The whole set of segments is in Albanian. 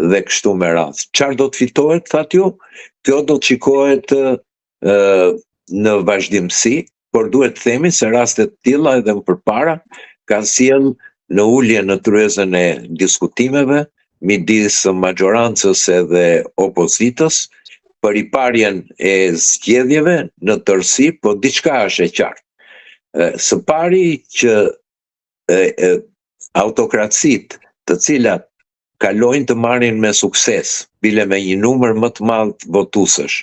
dhe kështu me radhë. Çfarë do të fitohet, thatë ju? Kjo do të shikohet në vazhdimsi, por duhet të themi se rastet të tilla edhe më përpara kanë sjellë në ulje në tryezën e diskutimeve midis majorancës edhe opozitës për riparjen e zgjedhjeve në tërësi, po diçka është e qartë. Së pari që autokracitë të cilat kalojnë të marrin me sukses, bile me një numër më të madh votuesësh,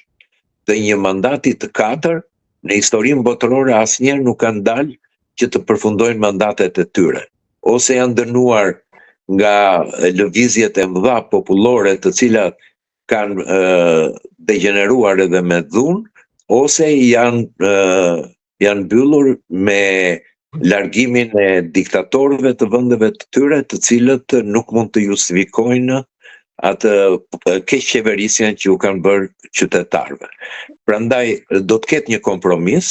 të një mandati të 4, në historinë botërore asnjëherë nuk kanë dalë që të përfundojnë mandatet e tyre. Ose janë dënuar nga lëvizjet e mëdha popullore të cilat kanë degeneruar edhe me dhunë, ose janë mbyllur me largimin e diktatorëve të vendeve të tyre, të cilët nuk mund të justifikojnë atë keqëqeverisjen që u kanë bërë qytetarëve. Prandaj do të ketë një kompromis,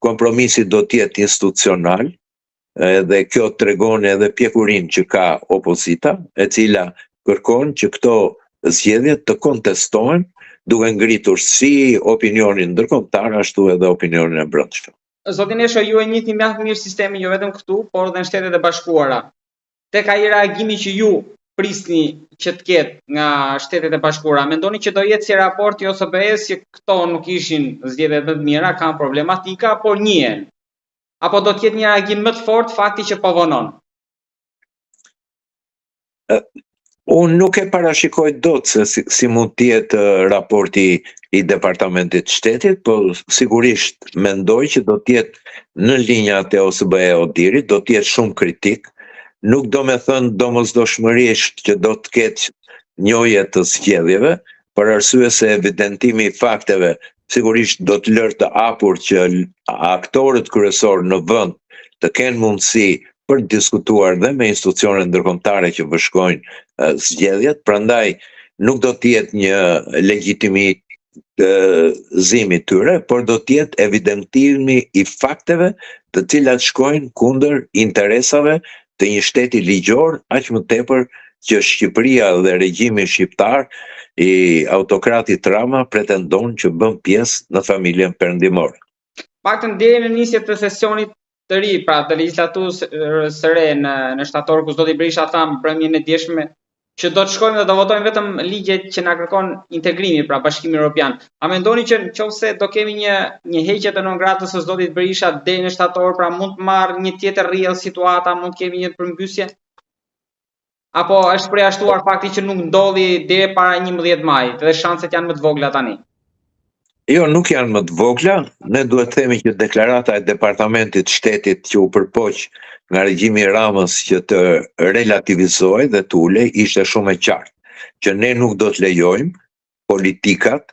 kompromisi do të jetë institucional, dhe kjo tregon edhe pjekurinë që ka opozita, e cila kërkon që këto zgjedhje të kontestohen, duke ngritur si opinionin ndërkombëtar ashtu edhe opinionin e brendshëm. Zoti Nesho, ju e njihni mjaft mirë sistemin jo vetëm këtu, por edhe në Shtetet e Bashkuara. Tek ai reagimi që ju prisni që të ketë nga Shtetet e Bashkuara, mendoni që do jetë si raporti OSBE-s që këto nuk ishin zgjedhje më të mira, kanë problematika, por njihen? Apo do të jetë një reagim më të fortë fakti që po vonon? Unë nuk e parashikoj dot se si mund të jetë raporti i Departamentit të Shtetit, por sigurisht mendoj që do të jetë në linjat e OSBE-Odirit, do të jetë shumë kritik. Nuk do me thënë domosdoshmërisht që do të ketë njohje të zgjedhjeve, për arsye se evidentimi i fakteve sigurisht do të lërë të hapur që aktorët kryesorë në vend të kenë mundësi për të diskutuar dhe me institucionet ndërkombëtare që bashkojnë zgjedhjet, prandaj nuk do të jetë një legjitimizim i tyre, por do të jetë evidentimi i fakteve të cilat shkojnë kundër interesave të një shteti ligjor, aq më tepër që Shqipëria dhe regjimi shqiptar i autokratit Rama pretendon që bën pjesë në familjen perëndimore. Paktën deri në nisje të sesionit të ri, pra të legjislaturës së re në shtator, ku zoti Berisha tha mbrëmjen e djeshme që do të shkojmë dhe do votojmë vetëm ligjet që na kërkon integrimi, pra Bashkimi Evropian. A mendoni që nëse do kemi një heqje të non-gratës së zotit Berisha deri në shtator, pra mund të marrë një tjetër rrjedhë situata, mund të kemi një përmbysje? Apo është përjashtuar fakti që nuk ndodhi deri para 11 majit dhe shanset janë më të vogla tani? Jo, nuk janë më të vogla. Ne duhet të themi që deklarata e Departamentit të Shtetit që u përpoq nga regjimi i Ramës që të relativizojë dhe të ulej ishte shumë e qartë, që ne nuk do të lejojmë politikat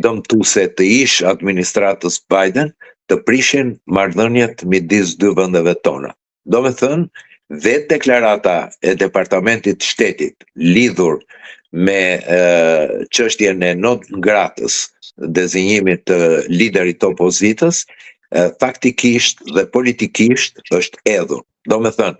dëmtuese të ish administratës Biden të prishin marrëdhëniet midis dy vendeve tona. Do me thënë, vetë deklarata e Departamentit të Shtetit lidhur me çështjen e non-gratës, dezinjimit të liderit të opozitës, faktikisht dhe politikisht është hedhur. Do me thënë,